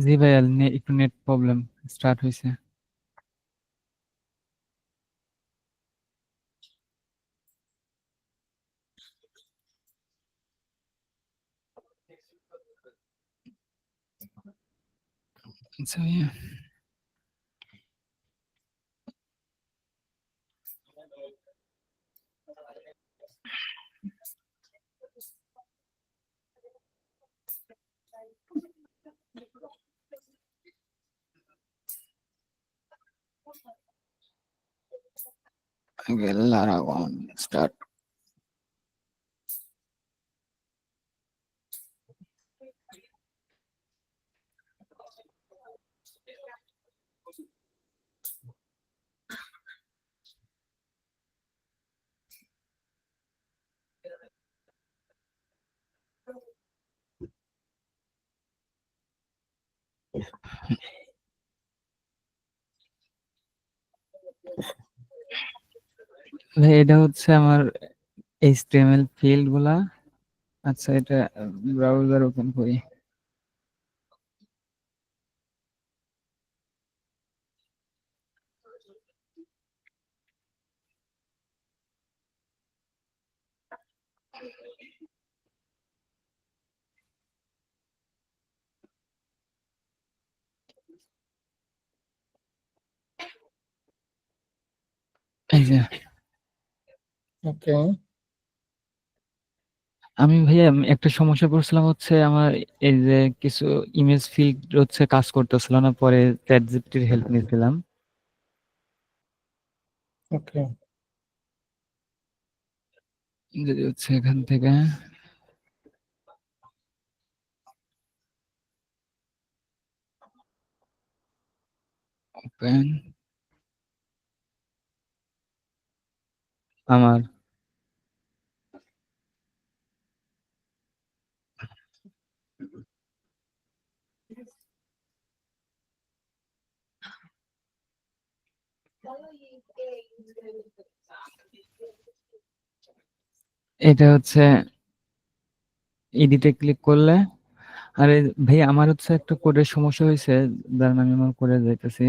জি ভাইয়া, একটু net problem start হয়েছে। আচ্ছা ভাইয়া, Laragon start. ভাই এটা হচ্ছে আমার HTML ফিল্ড গুলা। আচ্ছা, এটা ব্রাউজার ওপেন করি। এই যে ওকে, আমি ভাইয়া একটা সমস্যা পড়ছিলাম, হচ্ছে আমার এই যে কিছু ইমেজ ফিল্ড হচ্ছে কাজ করতেছিল না, পরে চ্যাটজিপিটির হেল্প নিয়েছিলাম। ওকে, যদি হচ্ছে এখান থেকে ওপেন আমার এটা হচ্ছে এডিটে ক্লিক করলে, আরে ভাই আমার হচ্ছে একটা কোডের সমস্যা হয়েছে, দাঁড়ান আমি আমার কোডে যাইতেছি।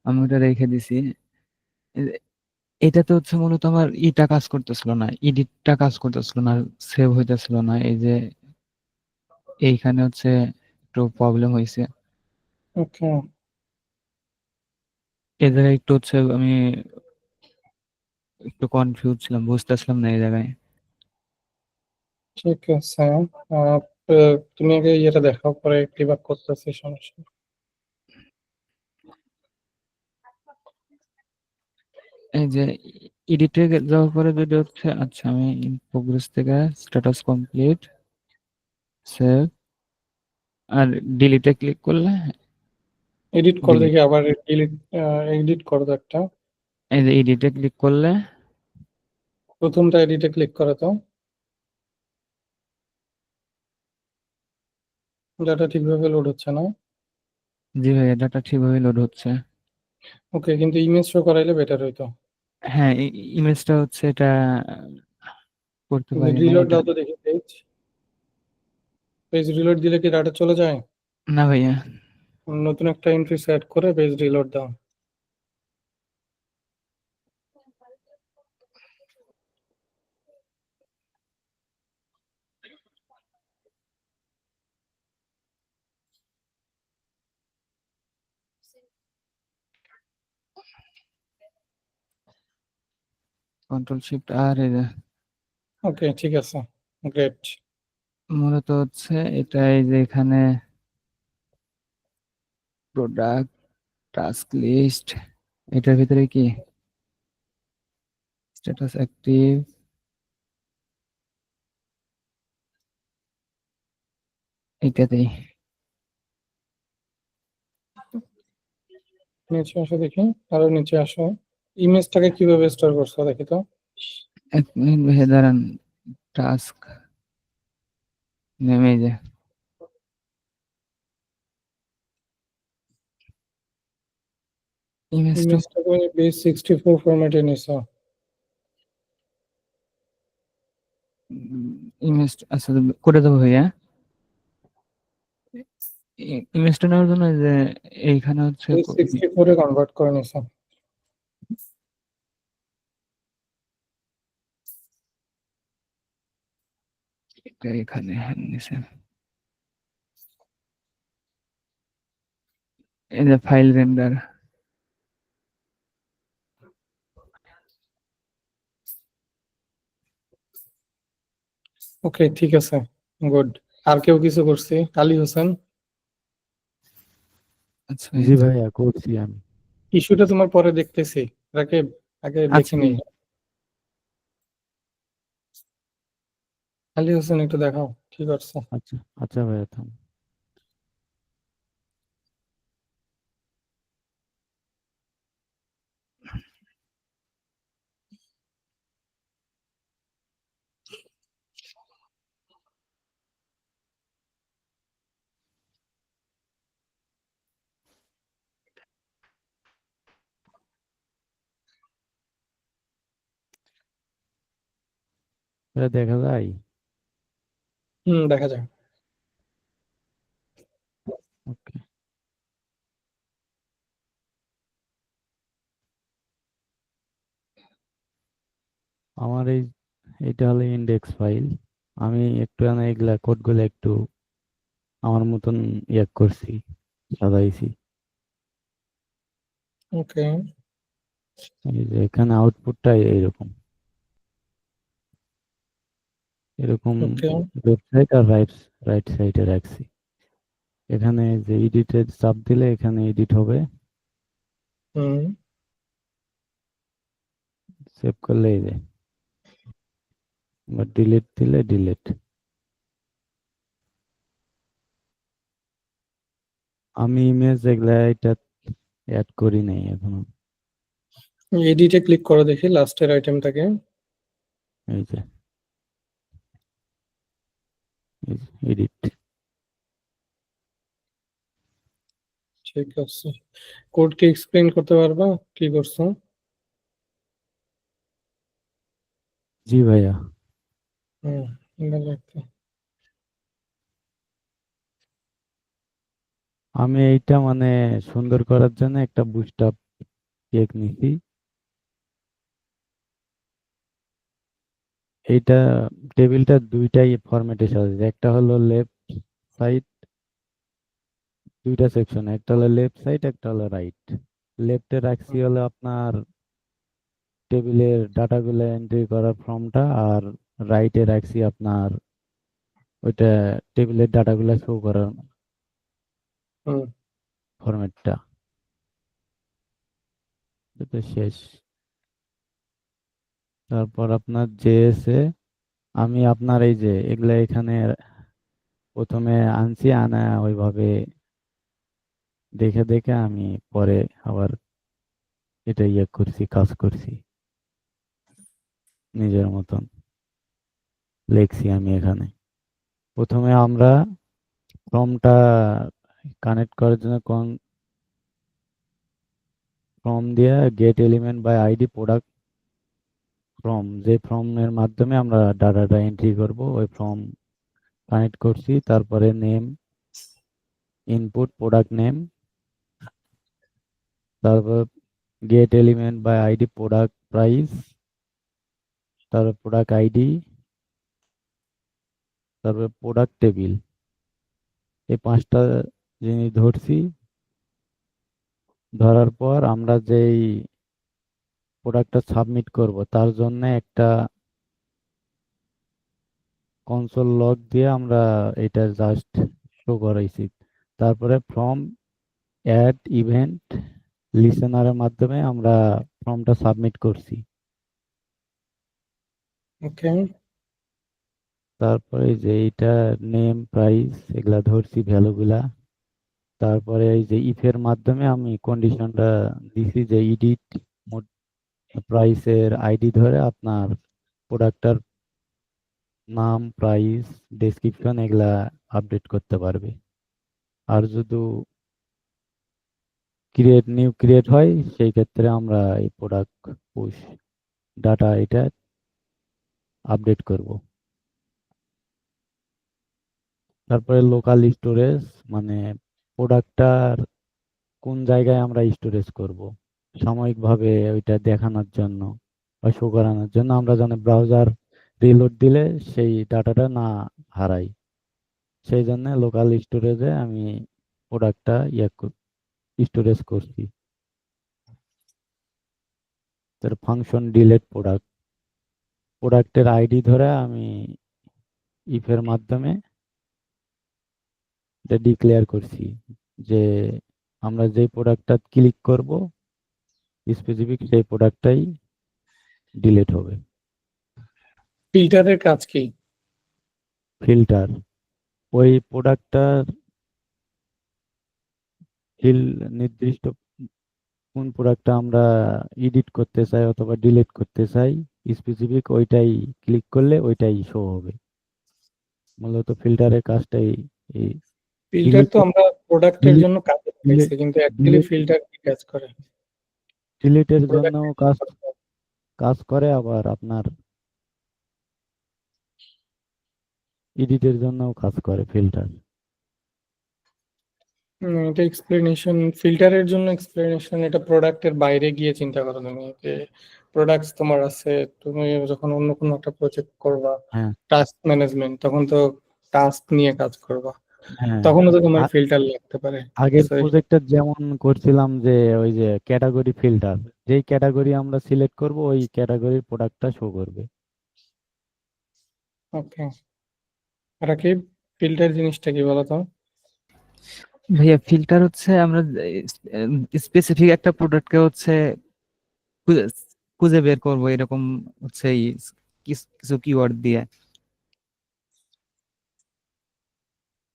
আমি ওটা রেখে দিছি। এ- এটাতে হচ্ছে মূলত আমার ইটা কাজ করতেছিল না, এডিটটা কাজ করতেছিল না, সেভ হইতেছিল না। এই যে এইখানে হচ্ছে একটু প্রবলেম হয়েছে। ওকে, এই জায়গায় একটু হচ্ছে আমি একটু কনফিউজ ছিলাম, বুঝতেছিলাম না এই জায়গায়। ঠিক আছে। আহ, তুমি আগে ইয়েটা দেখাও, পরে ডিবাগ করতেছি সমস্যা। এই যে এডিটে যাওয়ার পরে যদি হচ্ছে, আচ্ছা আমি ইন প্রোগ্রেস থেকে স্ট্যাটাস কমপ্লিট, সেভ, আর ডিলিটে ক্লিক করলে এডিট করে ডিলিট। দেখি, আবার ডিলিট, এডিট করো তো একটা। এই যে এডিটে ক্লিক করলে, প্রথমটা এডিটে ক্লিক করে তো, ডাটা ঠিকভাবে লোড হচ্ছে না। জি ভাই ডাটা ঠিকভাবে লোড হচ্ছে। ওকে, কিন্তু ইমেজ শো করাইলে বেটার হইতো। হ্যাঁ, ইমেজটা হচ্ছে এটা করতে পারি না রিলোড এটা। দাও তো দেখি পেজ। পেজ রিলোড দিলে কি ডাটা চলে যায়? না ভাইয়া, নতুন একটা এন্ট্রি সেট করে পেজ রিলোড দাও। কন্ট্রোল শিফট আর এই যে ওকে, ঠিক আছে, গ্রেট। মূলত হচ্ছে এটা, এই যে এখানে প্রোডাক্ট, টাস্ক লিস্ট, এটার ভিতরে কি স্ট্যাটাস অ্যাক্টিভ, এটাতেই। নিচে আসো দেখি, আরো নিচে আসো। ইমেজটাকে কিভাবে স্টোর করছো দেখি তো। এক মিনিট ভাইয়া দাঁড়ান, টাস্ক নেমে যে ইমেজটা, ইমেজটাকে বেস 64 ফরম্যাটে নিছো। ইমেজ আচ্ছা করে দেবো ভাইয়া। ইমেজটা নেওয়ার জন্য এই যে এইখানে হচ্ছে 64 এ কনভার্ট করে নিছে। এখানে নিচে এই যে ফাইল রেন্ডার। ওকে, ঠিক আছে, গুড। আর কেউ কিছু করছি? আলী হোসেন, আচ্ছা জি ভাইয়া করছি আমি। ইস্যুটা তোমার পরে দেখতেছি, রাকিব আগে দেখে আচ্ছা নেই। আলী হোসেন একটু দেখাও কি করছো। আচ্ছা আচ্ছা ভাইয়া থাম। ভাইয়া দেখা যায়? দেখা যায়। ওকে। আমার এইটা হলো ইন্ডেক্স ফাইল। আমি একটু এগুলা কোডগুলো একটু আমার মতন করছি, সাজাইছি। ওকে, এই যে এখানে আউটপুটটা এইরকম এরকম ওকে, লেফট সাইড আর রাইট রাইট সাইডে রাখছি। এখানে যে এডিটের চাপ দিলে এখানে এডিট হবে, হুম, সেভ করলে এই যে, বা ডিলিট দিলে ডিলিট। আমি ইমেজ এগুলা এটা অ্যাড করি নাই এখনো। এডিটে ক্লিক করো দেখি লাস্টের আইটেমটাকে। এই যে এডিট। ঠিক আছে, কোড কি এক্সপ্লেইন করতে পারবা কি করছো? জি ভাইয়া। হুম, ভালো একটা। আমি এইটা সুন্দর করার জন্য একটা বুস্টআপ কেক নিছি। এইটা টেবিলটা দুইটাই ফরম্যাটে সাজাইছে। একটা হলো লেফট সাইড, দুইটা সেকশন, একটা হলো লেফট সাইড একটা হলো রাইট। লেফটে রাখছি হলো আপনার টেবিলের ডাটাগুলো এন্ট্রি করার ফর্মটা, আর রাইটে রাখছি আপনার ওইটা টেবিলের ডাটাগুলো শো করার হুম, ফরম্যাটটা। এটা শেষ। তারপর আপনার জেএসএ আমি আপনার এই যে এগুলা এখানে প্রথমে আনছি, আনা ওইভাবে দেখে দেখে আমি পরে আবার এটা করছি, কাজ করছি নিজের মতন লিখছি আমি এখানে। প্রথমে আমরা ফর্মটা কানেক্ট করার জন্য ফর্ম দিয়ে get element by ID product form, যে ফর্মের মাধ্যমে আমরা ডাটাটা এন্ট্রি করব ওই ফর্ম কানেক্ট করছি। তারপরে নেম ইনপুট প্রোডাক্ট নেম, তারপর get element by ID product price, তারপর প্রোডাক্ট আইডি, তারপর প্রোডাক্ট টেবিল। এই পাঁচটা জিনিস ধরছি। ধরার পর আমরা যেই প্রোডাক্টটা সাবমিট করব তার জন্য একটা কনসোল লগ দিয়ে আমরা এটা জাস্ট শো করাইছি। তারপরে ফর্ম অ্যাড ইভেন্ট লিসেনারের মাধ্যমে আমরা ফর্মটা সাবমিট করছি। ওকে, তারপরে এই যে এইটা নেম প্রাইস এগুলা ধরছি ভ্যালুগুলা। তারপরে এই যে ইফের মাধ্যমে আমি কন্ডিশনটা দিছি যে ইডিট প্রাইসের আইডি ধরে আপনার প্রোডাক্টটার নাম, প্রাইস, ডেসক্রিপশন এগুলা আপডেট করতে পারবে। আর যদি নিউ ক্রিয়েট হয় সেই ক্ষেত্রে আমরা এই প্রোডাক্ট পুশ ডাটা এটা আপডেট করব। তারপরে লোকাল স্টোরেজ প্রোডাক্টটার কোন জায়গায় আমরা স্টোরেজ করব, সাময়িকভাবে ওইটা দেখানোর জন্য বা শো করানোর জন্য, আমরা যেন ব্রাউজার রিলোড দিলে সেই ডাটাটা না হারাই, সেই জন্য লোকাল স্টোরেজে আমি প্রোডাক্টটা স্টোরেজ করছি। তার ফাংশন ডিলেট প্রোডাক্ট, প্রোডাক্টের আইডি ধরে আমি ইফের মাধ্যমে এটা ডিক্লেয়ার করছি যে আমরা যে প্রোডাক্টটা ক্লিক করব স্পেসিফিক সেই প্রোডাক্টটাই ডিলিট হবে। ফিল্টারের কাজ কি? ফিল্টার ওই প্রোডাক্টটার নির্দিষ্ট কোন প্রোডাক্টটা আমরা এডিট করতে চাই অথবা ডিলিট করতে চাই স্পেসিফিক ওইটাই ক্লিক করলে ওইটাই শো হবে। মূলত ফিল্টারের কাজটাই এই ফিল্টার ডিলিট তো আমরা প্রোডাক্টের জন্য কাজে ডিলিট লাগাইছি, কিন্তু অ্যাকচুয়ালি ফিল্টার কি কাজ করে? ডিলিটের জন্য প্রোডাক্টের কাজ কাজ করে, আবার আপনার এডিটের জন্যও কাজ করে ফিল্টার। এটা এক্সপ্লেনেশন, ফিল্টারের জন্য এক্সপ্লেনেশন, এটা প্রোডাক্টের বাইরে গিয়ে চিন্তা করো তুমি যে প্রোডাক্টস তোমার আছে, তুমি যখন অন্য কোনো একটা প্রজেক্ট করবা, হ্যাঁ টাস্ক ম্যানেজমেন্ট, তখন তো টাস্ক নিয়ে কাজ করবা, হ্যাঁ তখনও তো তোমার ফিল্টার লাগতে পারে। আগের So, প্রজেক্টটা যেমন করছিলাম যে ওই যে ক্যাটাগরি ফিল্টার, যেই ক্যাটাগরি আমরা সিলেক্ট করব ওই ক্যাটাগরির প্রোডাক্টটা শো করবে। ওকে, রাকিব, ফিল্টার জিনিসটা কি বলো তো? ভাইয়া ফিল্টার হচ্ছে আমরা স্পেসিফিক একটা প্রোডাক্টকে হচ্ছে খুঁজে খুঁজে বের করবো, এরকম হচ্ছে কিছু কিওয়ার্ড দিয়ে।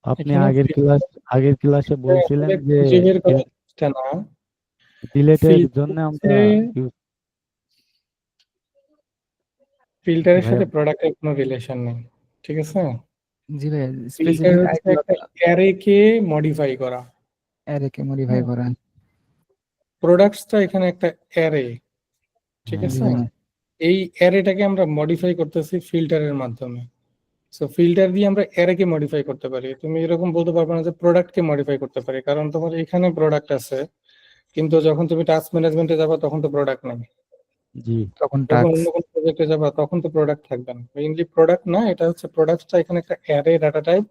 আপনি এখানে আগের ক্লাসে বলছিলেন যে খুঁজে বের করা জিনিসটা না, ডিলেটের ফিল্টার জন্য হচ্ছে, আমরা ফিল্টারের ভাইয়া সাথে প্রোডাক্টের কোনো রিলেশন নেই, ঠিক আছে? জি ভাইয়া, ফিল্টার স্পেসিফিক হচ্ছে একটা অ্যারেকে মডিফাই করা। অ্যারেকে মডিফাই করা। প্রোডাক্টসটা এখানে একটা অ্যারে, ঠিক হ্যাঁ, জি আছে? ভাইয়া। এই অ্যারেটাকে আমরা মডিফাই করতেছি ফিল্টারের মাধ্যমে। সো ফিল্টার দিয়ে আমরা অ্যারেকে মডিফাই করতে পারি। তুমি এরকম বলতে পারবে না যে প্রোডাক্টকে মডিফাই করতে পারি, কারণ তোমার এখানে প্রোডাক্ট আছে, কিন্তু যখন তুমি টাস্ক ম্যানেজমেন্টে যাবা তখন তো প্রোডাক্ট নাই। জি তখন যখন টাক্স। অন্য কোনো প্রজেক্টে যাবা তখন তো প্রোডাক্ট থাকবে না। মেইনলি প্রোডাক্ট না, এটা হচ্ছে প্রোডাক্টটা এখানে একটা অ্যারে ডাটা টাইপ।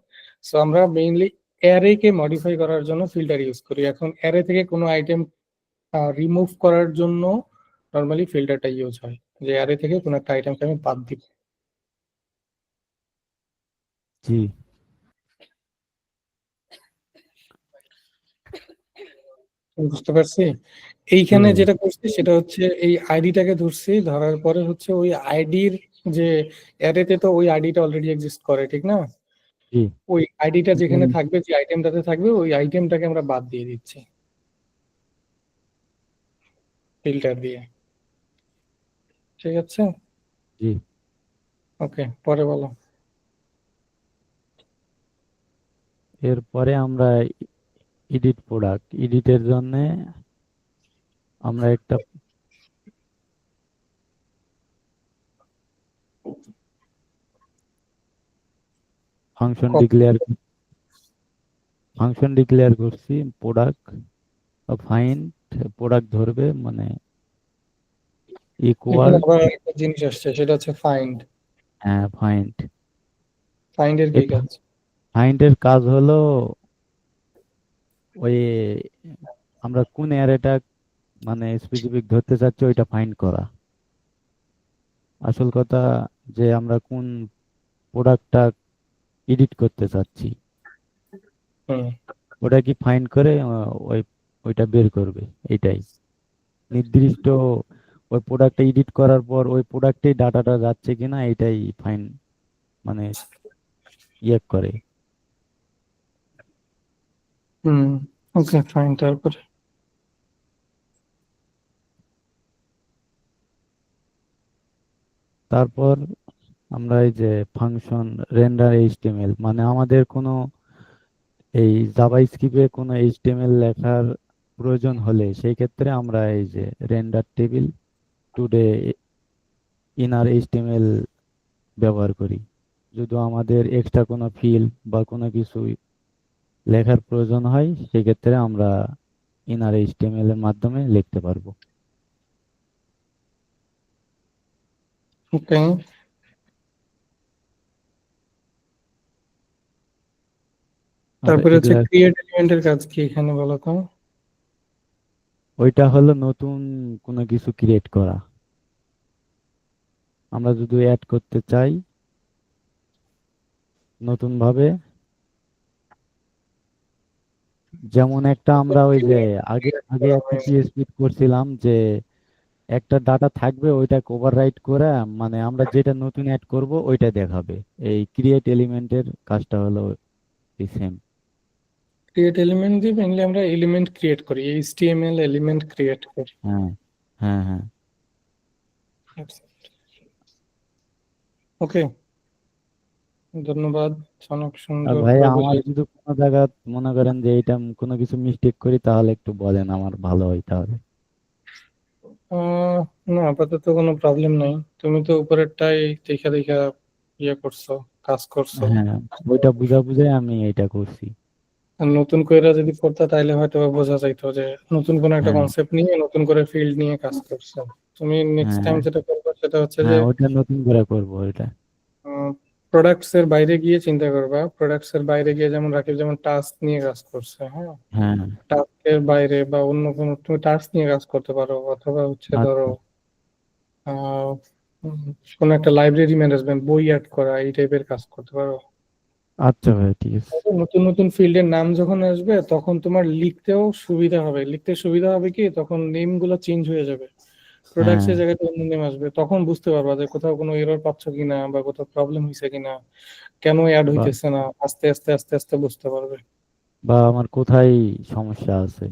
সো আমরা মেইনলি অ্যারে কে মডিফাই করার জন্য ফিল্টার ইউজ করি। এখন অ্যারে থেকে কোনো আইটেম রিমুভ করার জন্য নর্মালি ফিল্টারটা ইউজ হয়, যে অ্যারে থেকে কোনো একটা আইটেমকে আমি বাদ দিব। জি বুঝতে পারছি। জি এইখানে ভাইয়া যেটা করছি সেটা হচ্ছে এই আইডিটাকে ধরছি, ধরার পরে হচ্ছে ওই আইডির যে অ্যারেতে তো ওই আইডিটা অলরেডি এক্সিস্ট করে, ঠিক না? জি ওই আইডিটা যেখানে হুম, থাকবে, যে আইটেমটাতে থাকবে, ওই আইটেমটাকে আমরা বাদ দিয়ে দিচ্ছি ফিল্টার দিয়ে, ঠিক আছে? জি ওকে, পরে বলো। এরপরে আমরা এডিটের জন্য আমরা একটা ফাংশন ডিক্লেয়ার করছি প্রোডাক্ট ফাইন্ড, প্রোডাক্ট ধরবে মানে ইকুয়াল, এখানে আবার একটা জিনিস আসছে, সেটা হচ্ছে ফাইন্ড। হ্যাঁ ফাইন্ড। ফাইন্ড এর এই কি কাজ? ফাইন্ডের কাজ হলো ওই আমরা কোন অ্যারেটা মানে স্পেসিফিক ধরতে চাচ্ছি ওইটা ফাইন্ড করা। আসল কথা যে আমরা কোন প্রোডাক্টটা এডিট করতে চাচ্ছি হুম ওটা কি ফাইন্ড করে ওইটা বের করবে। এটাই নির্দিষ্ট ওই প্রোডাক্টটা এডিট করার পর ওই প্রোডাক্টেই ডাটাটা যাচ্ছে কিনা এটাই ফাইন্ড মানে করে। হুম ওকে, ফাইন। তারপরে তারপর আমরা এই যে ফাংশন রেন্ডার এইচটিএমএল মানে আমাদের কোনো এই জাভাস্ক্রিপ্টে কোনো এইচটিএমএল লেখার প্রয়োজন হলে সেই ক্ষেত্রে আমরা এই যে render table today inner HTML ব্যবহার করি। যদি আমাদের এক্সট্রা কোনো ফিল্ড বা কোনো কিছু লেখার প্রয়োজন হয় সেক্ষেত্রে আমরা ইনার এইচটিএমএল এর মাধ্যমে লিখতে পারবো। ওকে, আর তারপরে হচ্ছে এগুলা ক্রিয়েট এলিমেন্টের কাজ কি এখানে বলো তো? ওইটা হলো নতুন কোনো কিছু ক্রিয়েট করা। আমরা যদি অ্যাড করতে চাই নতুন ভাবে, যেমন একটা আমরা ওই যে আগে আগে একটা পিএসপি করছিলাম যে একটা ডাটা থাকবে ওইটাকে ওভাররাইট করে মানে আমরা যেটা নতুন অ্যাড করব ওইটা দেখাবে। এই ক্রিয়েট এলিমেন্টের কাজটা হলো সেম। ক্রিয়েট এলিমেন্ট দিয়ে মেইনলি আমরা এলিমেন্ট ক্রিয়েট করি, এইচটিএমএল এলিমেন্ট ক্রিয়েট করি। হ্যাঁ হ্যাঁ হ্যাঁ। ওকে, ধন্যবাদ, অনেক আর সুন্দর ভাই করে আমার বুঝিয়েছি। যদি কোনো জায়গা মনে করেন যে এটা কোনো কিছু মিস্টেক করি তাহলে একটু বলেন, আমার ভালো হয় তাহলে। আহ, না আপাতত কোনো প্রবলেম নাই, তুমি তো উপরেরটাই দেখা দেখা ইয়ে করছো, কাজ করছো। হ্যাঁ, ওইটা বুঝা বুঝাই আমি এটা করছি। আর নতুন করে যদি করতে তাইলে হয়তো বা বোঝা যাইতো যে নতুন কোনো একটা হ্যাঁ কনসেপ্ট নিয়ে নতুন করে ফিল্ড নিয়ে কাজ করছো। তুমি নেক্সট টাইম হ্যাঁ যেটা করবে সেটা হচ্ছে যে হ্যাঁ, ওইটা নতুন করে করবো ওইটা। প্রোডাক্টস এর বাইরে গিয়ে চিন্তা করবা, প্রোডাক্টস এর বাইরে গিয়ে যেমন রাকিব যেমন টাস্ক নিয়ে কাজ করছে, হ্যাঁ, হ্যাঁ টাস্কের বাইরে বা অন্য কোনো তুমি টাস্ক নিয়ে কাজ করতে পারো, অথবা হচ্ছে ধরো আচ্ছা আহ, উম, কোনো একটা লাইব্রেরি ম্যানেজমেন্ট, বই অ্যাড করা, এই টাইপের কাজ করতে পারো। আচ্ছা ভাই ঠিক আছে। নতুন নতুন ফিল্ডের নাম যখন আসবে তখন তোমার লিখতেও সুবিধা হবে, লিখতে সুবিধা হবে কি তখন নেম গুলো চেঞ্জ হয়ে যাবে, প্রোডাক্টস হ্যাঁ এর জায়গায় অন্য নেম আসবে, তখন বুঝতে পারবা যে কোথাও কোনো এরর পাচ্ছ কিনা বা কোথাও প্রবলেম হয়েছে কিনা, কেন অ্যাড বা হইতেছে না, আস্তে আস্তে আস্তে আস্তে বুঝতে পারবে। বা আমার কোথায় সমস্যা আছে।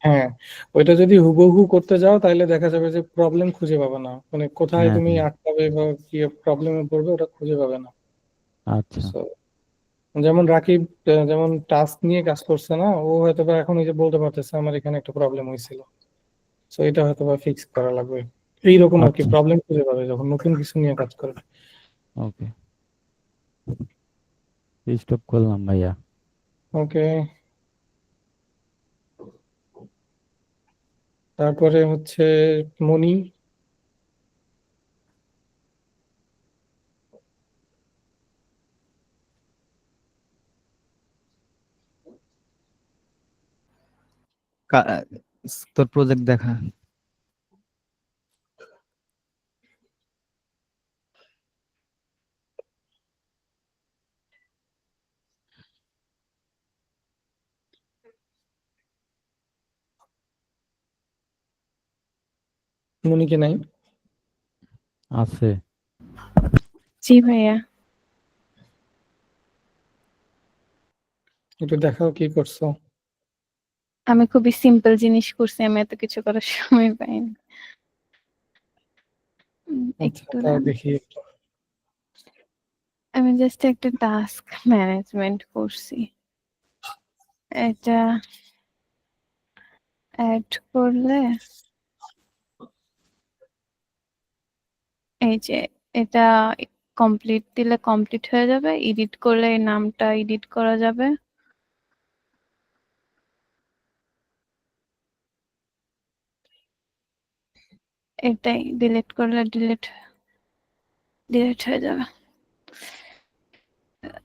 হ্যাঁ, ওইটা যদি হুবহু করতে যাও তাহলে দেখা যাবে যে প্রবলেম খুঁজে পাবে না, মানে কোথায় হ্যাঁ তুমি হ্যাঁ, আটকাবে বা কি প্রবলেমে পড়বে ওটা খুঁজে পাবে না। আচ্ছা So, যেমন রাকিব যেমন টাস্ক নিয়ে কাজ করছে না, ও হয়তো বা এখন এই যে বলতে পারতেছে আমার এখানে একটা প্রবলেম হয়েছিল, তো এটা হয়তো বা ফিক্স করা লাগবে, এইরকম আর কি আচ্ছা। প্রবলেম খুঁজে পাবে যখন নতুন কিছু নিয়ে কাজ করবে। ওকে, স্টপ করলাম ভাইয়া। ওকে, তারপরে হচ্ছে মনি। কা- তোর প্রজেক্ট দেখা। মনিকে নাই? আছে। জি ভাইয়া। একটু দেখাও কি করছো। আমি খুবই সিম্পল জিনিস করছি, আমি এত কিছু করার সময় পাইনি। আচ্ছা, একটু তাও দাঁড়ান। দেখি একটু। আমি জাস্ট একটা টাস্ক ম্যানেজমেন্ট করছি, এটা অ্যাড করলে এই যে এটা কমপ্লিট দিলে কমপ্লিট হয়ে যাবে, এডিট করলে এই নামটা এডিট করা যাবে। এটাই ডিলিট করলে ডিলিট হয়ে যাবে।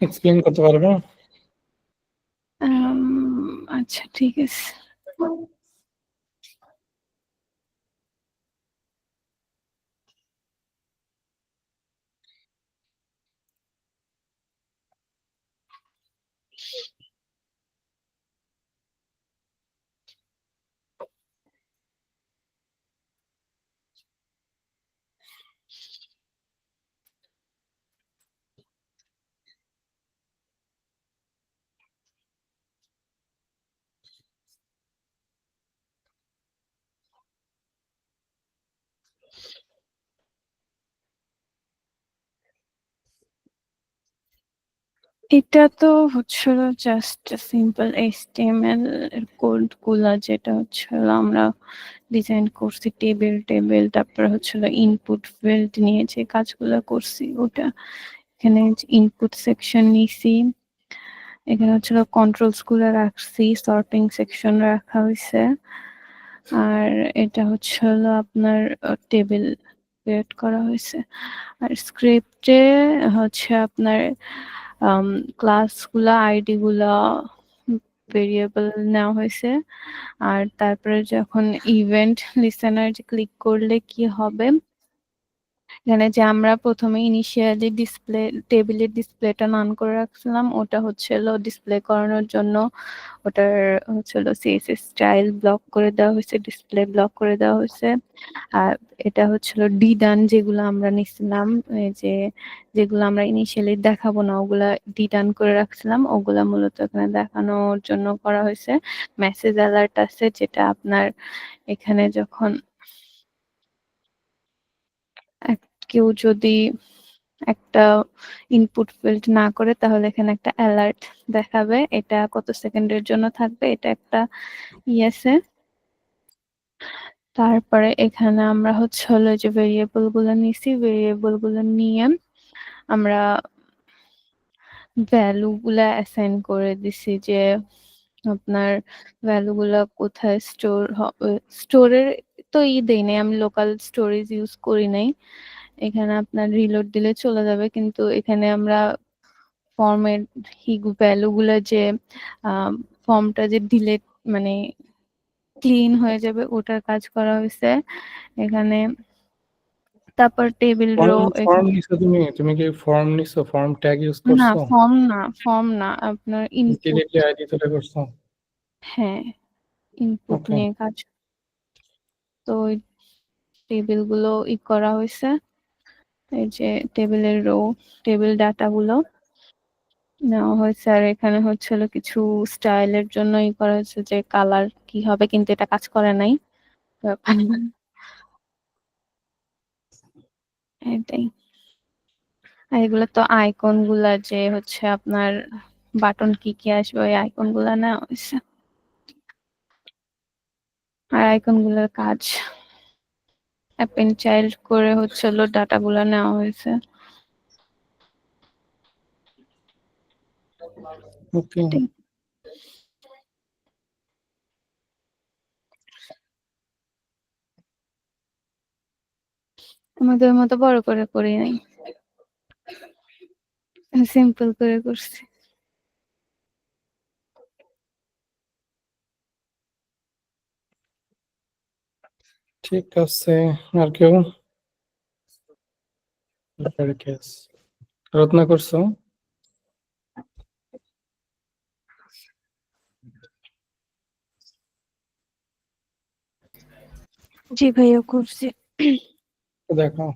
এক্সপ্লেন করতে পারবে? আচ্ছা ঠিক আছে। এটা তো হচ্ছিল জাস্ট সিম্পল এইচটিএমএল এর কোড গুলা, যেটা হচ্ছিল আমরা ডিজাইন করছি, টেবিল টেবিল, তারপরে হচ্ছিল ইনপুট ফিল্ড নিয়ে যে কাজগুলো করছি ওটা। এখানে ইনপুট সেকশন নিছি, এখানে হচ্ছিল কন্ট্রোলস গুলো রাখছি, সর্টিং সেকশন রাখা হয়েছে, আর এটা হচ্ছিল আপনার টেবিল ক্রিয়েট করা হয়েছে। আর স্ক্রিপ্টে হচ্ছে আপনার ক্লাসগুলা আইডি গুলা ভেরিয়েবল নেওয়া হয়েছে। আর তারপরে যখন ইভেন্ট লিসেনার ক্লিক করলে কি হবে, এখানে যে আমরা প্রথমে ইনিশিয়ালি ডিসপ্লে টেবিলের ডিসপ্লেটা নান করে রাখছিলাম, ওটা হচ্ছিল ডিসপ্লে করানোর জন্য ওটার হচ্ছিল সিএসএস স্টাইল ব্লক করে দেওয়া হয়েছে, ডিসপ্লে ব্লক করে দেওয়া হয়েছে। আর এটা হচ্ছিল ডিডান, যেগুলো আমরা নিছিলাম, এই যে যেগুলো আমরা ইনিশিয়ালি দেখাবো না ওগুলা ডিডান করে রাখছিলাম, ওগুলা মূলত এখানে দেখানোর জন্য করা হয়েছে। মেসেজ অ্যালার্ট আছে, যেটা আপনার এখানে যখন কেউ যদি একটা ইনপুট ফিল্ড না করে তাহলে এখানে একটা অ্যালার্ট দেখাবে, এটা কত সেকেন্ডের জন্য থাকবে, এটা একটা আছে। তারপরে এখানে আমরা হলো যে ভেরিয়েবল গুলো নিছি, ভেরিয়েবল গুলো নিয়ে আমরা ভ্যালু গুলা অ্যাসাইন করে দিছি, যে আপনার ভ্যালু গুলা কোথায় স্টোর হবে। স্টোরের তো দেই নাই, আমি লোকাল স্টোরেজ ইউজ করি নাই। এখানে আপনার রিলোড দিলে চলে যাবে, কিন্তু এখানে আমরা ফর্মের ভ্যালু গুলা যে ফর্মটা যে ডিলেট মানে ক্লিন হয়ে যাবে ওটার কাজ করা হয়েছে এখানে। তারপর টেবিল রো, ফর্ম নিছো তুমি কি ফর্ম নিছো? ফর্ম ট্যাগ ইউজ না করছো? ফর্ম না, আপনার ইনপুট। ডিরেক্টলি আইডি তুলে করছো? হ্যাঁ, ইনপুট ওকে। নিয়ে কাজ। তো ওই টেবিল গুলো করা হয়েছে, এই যে টেবিলের রো, টেবিল ডাটা গুলো নেওয়া হয়েছে। আর এখানে হচ্ছিল কিছু স্টাইলের জন্য করা হয়েছে, যে কালার কি হবে, কিন্তু এটা কাজ করে নাই। এটাই। আর এগুলো তো আইকন গুলা, যে হচ্ছে আপনার বাটন কি কি আসবে, ওই আইকন গুলা নেওয়া হয়েছে। আর আইকন গুলার কাজ অ্যাপেন্ড চাইল্ড করে হচ্ছিল ডাটা গুলা নেওয়া হয়েছে। ওকে। আমাদের মতো বড় করে করি নাই, সিম্পল করে করছি। ঠিক আছে, আর কেউ? রত্না করছো? জি ভাইয়া করছি। দেখো।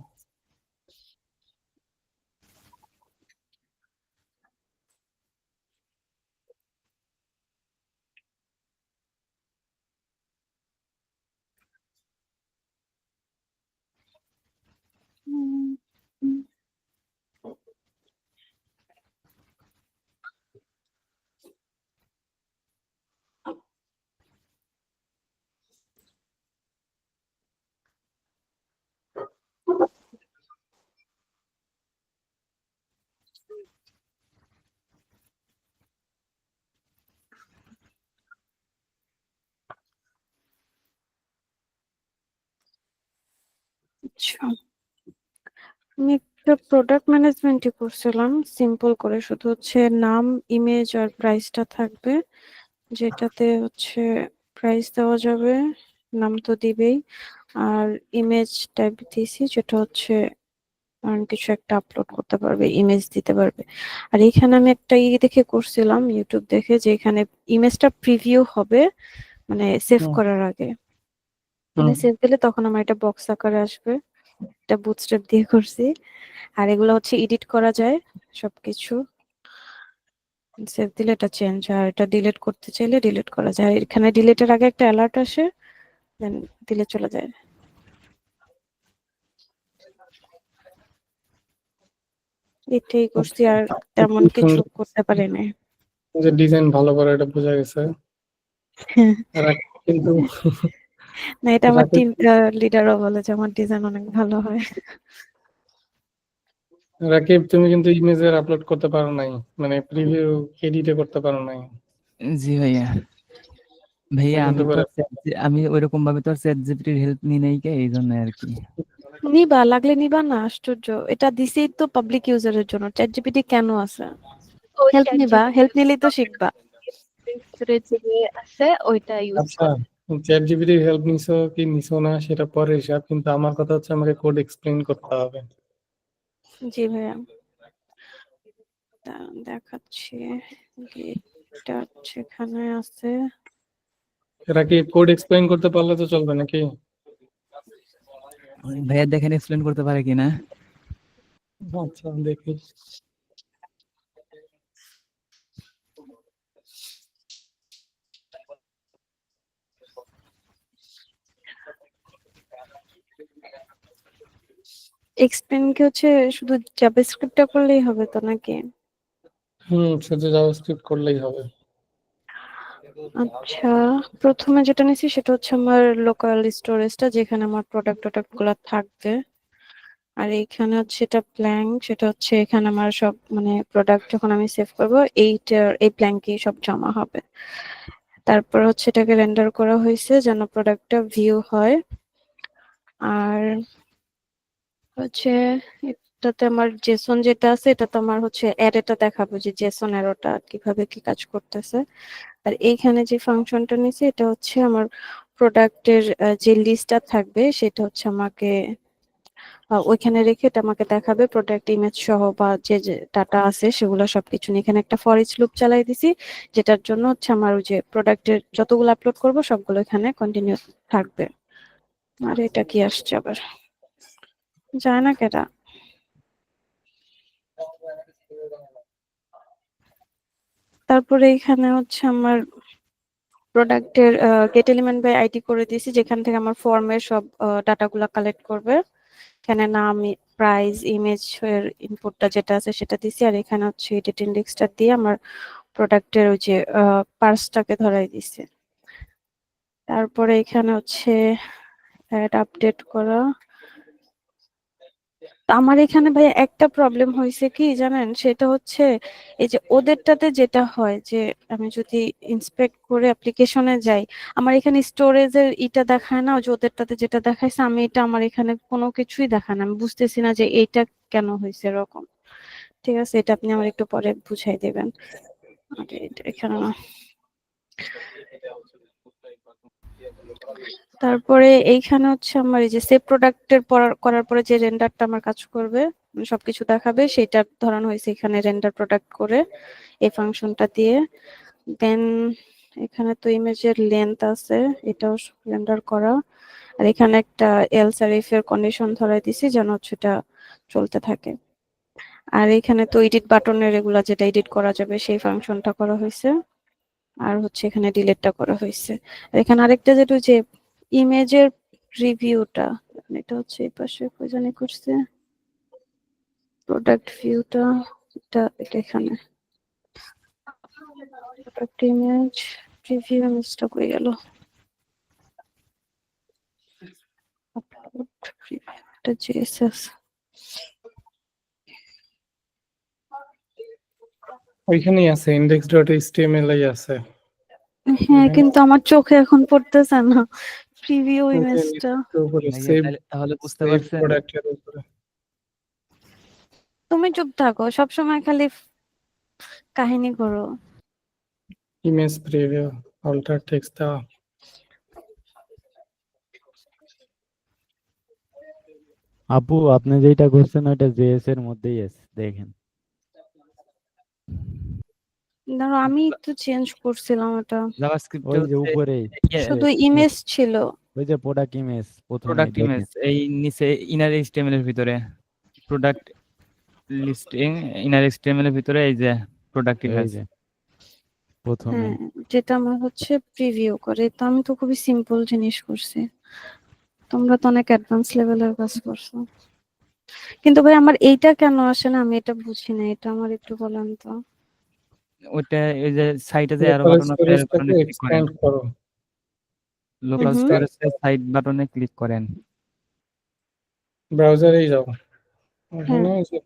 আচ্ছা, আমি একটা প্রোডাক্ট ম্যানেজমেন্টই করছিলাম সিম্পল করে, শুধু হচ্ছে নাম, ইমেজ আর প্রাইসটা থাকবে, যেটাতে হচ্ছে প্রাইস দেওয়া যাবে, নাম তো দিবেই, আর ইমেজ টাইপ দিয়েছি যেটা হচ্ছে কিছু একটা আপলোড করতে পারবে, ইমেজ দিতে পারবে। আর এখানে আমি একটা দেখে করছিলাম ইউটিউব দেখে, যে এখানে ইমেজটা প্রিভিউ হবে মানে সেভ করার আগে, মানে সেভ দিলে তখন আমার এটা বক্স আকারে আসবে। এটা বুটস্ট্র্যাপ দিয়ে করছি। আর এগুলো হচ্ছে এডিট করা যায় সবকিছু, সেভ দিলে এটা চেঞ্জ হয়, আর এটা ডিলিট করতে চাইলে ডিলিট করা যায়। আর এখানে ডিলিটের আগে একটা অ্যালার্ট আসে, দেন দিলে চলে যায়। এটাই করছি, আর তেমন কিছু করতে পারি না। যে ডিজাইন ভালো করে এটা বোঝা গেছে। কিন্তু না, এটা আমার টিম লিডারও বলে যে আমার ডিজাইন অনেক ভালো হয়। রাকিব, তুমি কিন্তু ইমেজের আপলোড করতে পারো নাই, মানে প্রিভিউ এডিটে করতে পারো নাই। জি ভাইয়া। ভাইয়া কিন্তু করে আমি ওইরকম ভাবে তো আর চ্যাট জিপিটির হেল্প নিই নাই কে, এই জন্য আর কি। নিবা, লাগলে নিবা না, আশ্চর্য। এটা দিছেই তো পাবলিক ইউজারের জন্য, চ্যাট জিপিটি কেন আছে? ওই হেল্প নিবা, হেল্প নিলেই তো ChatGPT শিখবা। ভিতরে যে আছে ওইটা ইউজ আচ্ছা, চ্যাট জিপিটির হেল্প নিছো না সেটা পরে হিসাব, কিন্তু আমার কথা হচ্ছে আমাকে কোড এক্সপ্লেইন করতে হবে। জি ভাইয়া, দেখাচ্ছি। গেটটা সেখানে আছে। এরা কি কোড এক্সপ্লেইন করতে পারলে তো চলবে নাকি? ভাইয়া দেখেন এক্সপ্লেন করতে পারে কিনা। আচ্ছা, দেখি। এক্সপ্লেন কি হচ্ছে শুধু জাভাস্ক্রিপ্টটা করলেই হবে তো নাকি? শুধু জাভাস্ক্রিপ্ট করলেই হবে। আচ্ছা, প্রথমে যেটা নিছি সেটা হচ্ছে আমার লোকাল স্টোরেজটা, যেখানে আমার প্রোডাক্ট গুলা থাকবে। আর এইখানে হচ্ছে এটা ব্ল্যাঙ্ক, সেটা হচ্ছে এখানে আমার সব মানে প্রোডাক্ট যখন আমি সেভ করবো এই ব্ল্যাঙ্কেই সব জমা হবে। তারপর হচ্ছে এটাকে রেন্ডার করা হয়েছে যেন প্রোডাক্টটা ভিউ হয়। আর হচ্ছে এটাতে আমার জেসন যেটা আছে, এটা তো আমার হচ্ছে অ্যারেটা দেখাবো যে জেসন অ্যারোটা কিভাবে কি কাজ করতেছে। আর এইখানে যে ফাংশনটা নিছি এটা হচ্ছে আমার প্রোডাক্টের যে লিস্টটা থাকবে সেটা হচ্ছে আমাকে ওইখানে রেখে এটা আমাকে দেখাবে প্রোডাক্ট ইমেজ সহ, বা যে যে ডাটা আছে সেগুলো সবকিছু নিয়ে এখানে একটা ফর ইচ লুপ চালাই দিছি, যেটার জন্য হচ্ছে আমার ওই যে প্রোডাক্টের যতগুলো আপলোড করব সবগুলো এখানে কন্টিনিউ থাকবে। আর এটা কি আসছে আবার, যায় না কেটা। তারপরে এখানে হচ্ছে আমার প্রোডাক্টের গেট এলিমেন্ট বাই আইডি করে দিয়েছি, যেখান থেকে আমার ফর্মের সব ডাটাগুলো কালেক্ট করবে। এখানে নাম, প্রাইস, ইমেজ এর ইনপুটটা যেটা আছে সেটা দিছি, আর এখানে হচ্ছে এডিট ইন্ডেক্সটা দিয়ে আমার প্রোডাক্টের ওই যে পার্সটাকে ধরাই দিছে। তারপরে এখানে হচ্ছে অ্যাড আপডেট করা। তো আমার এখানে ভাই একটা প্রবলেম হয়েছে কি জানেন, সেটা হচ্ছে এই যে ওদেরটাতে যেটা হয় যে আমি যদি ইন্সপেক্ট করে অ্যাপ্লিকেশনে যাই, আমার এখানে স্টোরেজের ইটা দেখায় না, ওই যে ওদেরটাতে যেটা দেখাইছে আমি এটা আমার এখানে কোনো কিছুই দেখায় না, আমি বুঝতেছি না যে এইটা কেন হয়েছে এরকম। ঠিক আছে, এটা আপনি আমার একটু পরে বুঝাই দেবেন। আরে এটা এখানে না। তারপরে এইখানে হচ্ছে আমার এই যে সেভ প্রোডাক্টের করার পরে যে রেন্ডারটা আমার কাজ করবে, মানে সবকিছু দেখাবে, সেটা ধরানো হয়েছে এখানে রেন্ডার প্রোডাক্ট করে এই ফাংশনটা দিয়ে। দেন এখানে তো ইমেজের লেন্থ আছে, এটাও রেন্ডার করা। আর এখানে একটা এলস আর ইফ এর কন্ডিশন ধরাই দিছি যেন হচ্ছে এটা চলতে থাকে। আর এখানে তো এডিট বাটনের এগুলা যেটা এডিট করা যাবে সেই ফাংশনটা করা হয়েছে। আর হচ্ছে এখানে ডিলিটটা করা হয়েছে। আর এখানে আরেকটা যেটা যে ইমেজের রিভিউটা, এটা হচ্ছে এই পাশে কই জানি করছে, প্রোডাক্ট ভিউটা, এটা এখানে প্রোডাক্ট ইমেজ রিভিউ, ইমেজটা কই গেল, আপলোড রিভিউটা জেএসএস। ওইখানেই আছে, index.html এই আছে। হ্যাঁ, কিন্তু আমার চোখে এখন পড়তেছে না প্রিভিউ ইমেজটা। ভাইয়া সেভ তাহলে বুঝতে সেভ পারছেন। প্রোডাক্টের উপরে তুমি চুপ থাকো, সবসময় খালি কাহিনী করো। ইমেজ প্রিভিউ অল্টার টেক্সট দেওয়া। আপু আপনি যেটা করছেন ওইটা জেএস এর মধ্যেই আছে, দেখেন। ধরো আমি একটু চেঞ্জ করছিলাম ওটা, জাভাস্ক্রিপ্টে ওই যে হচ্ছে উপরেই শুধু ইমেজ ছিল। ওই যে প্রোডাক্ট ইমেজ প্রথমেই প্রোডাক্ট ইমেজ, দেখেন। এই নিচে ইনার এইচটিএমএল এর ভিতরে প্রোডাক্ট লিস্টিং, ইনার এইচটিএমএল এর ভিতরে এই যে প্রোডাক্ট এই ইমেজ। যে প্রথমে হ্যাঁ, যেটা আমার হচ্ছে প্রিভিউ করে, তো আমি তো খুবই সিম্পল জিনিস করছি, তোমরা তো অনেক অ্যাডভান্স লেভেলের কাজ করছো। কিন্তু ভাই আমার এইটা কেন আসে না, আমি এটা বুঝি না, এটা আমার একটু বলেন তো। ওইটা এই যে সাইটে যে অ্যারো লোকাল বাটন আছে, অ্যারো স্টোরেজটাকে বাটনে ক্লিক করেন। এক্সপ্যান্ড করো। লোকাল হুম। স্টোরেজ সাইট বাটনে ক্লিক করেন। ব্রাউজারেই যাও, হ্যাঁ, ওখানে ওই যে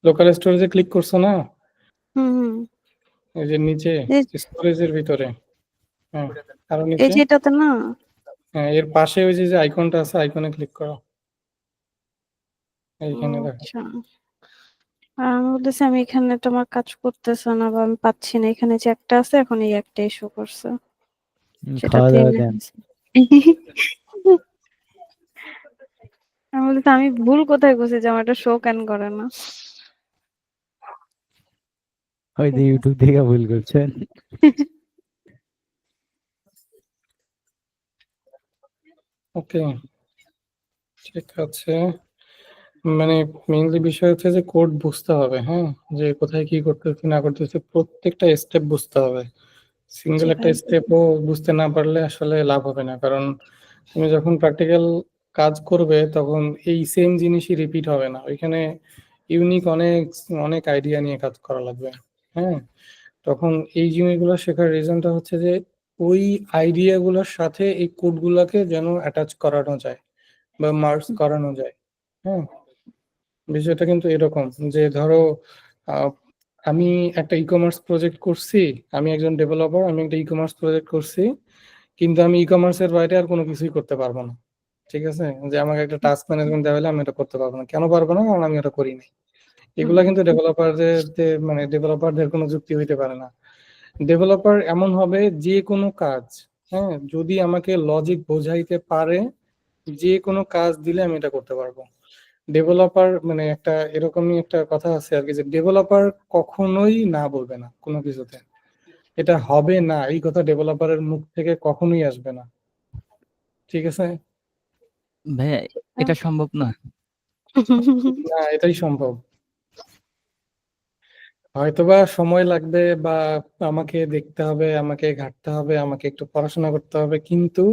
লোকাল স্টোরেজে ক্লিক করছো না, হুম। এই যে নিচে এই- স্টোরেজের ভিতরে, হ্যাঁ আরো এই নিচে, যে এটাতে না, হ্যাঁ এর পাশে ওই যে আইকনটা আছে, আইকনে ক্লিক করো, এইখানে দেখো। আচ্ছা। আর আমি বলতেছি আমি এখানে তোমার কাজ করতেছে না বা আমি পাচ্ছি না, এখানে যে একটা আছে এখন এই একটাই শো করছে, খাওয়া সেটাতে দাওয়া দেন। আমি বলতেছি আমি ভুল কোথায় করছি যে আমার এটা শো কেন করে না। হয়তো ইউটিউব থেকে ভুল করছেন। ওকে, ঠিক আছে। মানে মেইনলি বিষয় হচ্ছে যে কোড বুঝতে হবে, হ্যাঁ, যে কোথায় কি করতেছি না করতেছি প্রত্যেকটা স্টেপ বুঝতে হবে। সিঙ্গেল জি একটা ভাই। স্টেপও বুঝতে না পারলে আসলে লাভ হবে না, কারণ তুমি যখন প্র্যাকটিক্যাল কাজ করবে তখন এই সেম জিনিসই রিপিট হবে না, ওইখানে ইউনিক অনেক অনেক আইডিয়া নিয়ে কাজ করা লাগবে। হ্যাঁ, তখন এই জিনিসগুলো শেখার রিজনটা হচ্ছে যে ওই আইডিয়াগুলোর সাথে এই কোডগুলোকে যেন অ্যাটাচ করানো যায় বা মার্জ করানো যায়। হ্যাঁ, বিষয়টা কিন্তু এরকম যে ধরো আহ, আমি একটা ই কমার্স প্রজেক্ট করছি, আমি একজন ডেভেলপার, আমি একটা ই কমার্স প্রজেক্ট করছি, কিন্তু আমি ই কমার্সের বাইরে আর কোনো কিছুই করতে পারবো না। ঠিক আছে, যে আমাকে একটা টাস্ক ম্যানেজমেন্ট দেওয়া হলে আমি এটা করতে পারবো না, কেন পারবো না, কারণ আমি এটা করি নাই। এগুলা কিন্তু ডেভেলপারদের মানে ডেভেলপারদের কোনো যুক্তি হইতে পারে না। ডেভেলপার এমন হবে যে কোনো কাজ, হ্যাঁ, যদি আমাকে লজিক বোঝাইতে পারে, যে কোনো কাজ দিলে আমি এটা করতে পারবো। ডেভেলপার মানে একটা এরকমই একটা কথা আছে আর কি, যে ডেভেলপার কখনোই না বলবে না কোনো কিছুতে, এটা হবে না এই কথা ডেভেলপারের মুখ থেকে কখনোই আসবে না। ঠিক আছে, ভাইয়া এটা সম্ভব না। না এটাই সম্ভব। হয়তোবা সময় লাগবে বা আমাকে দেখতে হবে, আমাকে ঘাঁটতে হবে, আমাকে একটু পড়াশোনা করতে হবে, কিন্তু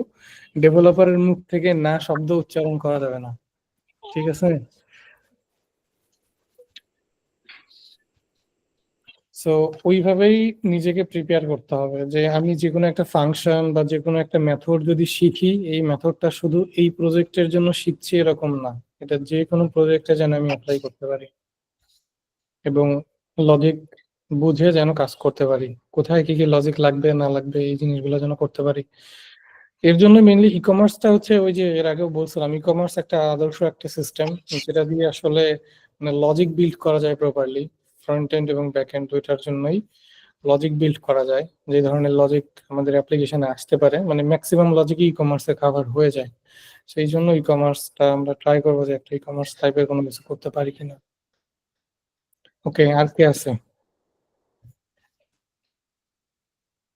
ডেভেলপারের মুখ থেকে না শব্দ উচ্চারণ করা যাবে না। ঠিক আছে, সো ওইভাবেই নিজেকে প্রিপেয়ার করতে হবে যে আমি যে কোনো একটা ফাংশন বা যে কোনো একটা মেথড যদি শিখি, এই মেথডটা শুধু এই প্রজেক্টের জন্য শিখছি এরকম না, এটা যে কোনো প্রজেক্টে যেন আমি অ্যাপ্লাই করতে পারি এবং লজিক বুঝে যেন কাজ করতে পারি, কোথায় কি কি লজিক লাগবে না লাগবে এই জিনিসগুলো যেন করতে পারি। এর জন্য মেইনলি ই কমার্সটা হচ্ছে, ওই যে এর আগেও বলছিলাম, ই কমার্স একটা আদর্শ একটা সিস্টেম যেটা দিয়ে আসলে মানে লজিক বিল্ড করা যায় প্রপারলি, ফ্রন্ট এন্ড এবং ব্যাক এন্ড দুইটার জন্যই লজিক বিল্ড করা যায়। যে ধরনের লজিক আমাদের অ্যাপ্লিকেশনে আসতে পারে, মানে ম্যাক্সিমাম লজিক ই কমার্সে কভার হয়ে যায়। সেই জন্য ই কমার্সটা আমরা ট্রাই করবো যে একটা ই কমার্স টাইপের কোনো কিছু করতে পারি কিনা। ওকে, আর কে আছে?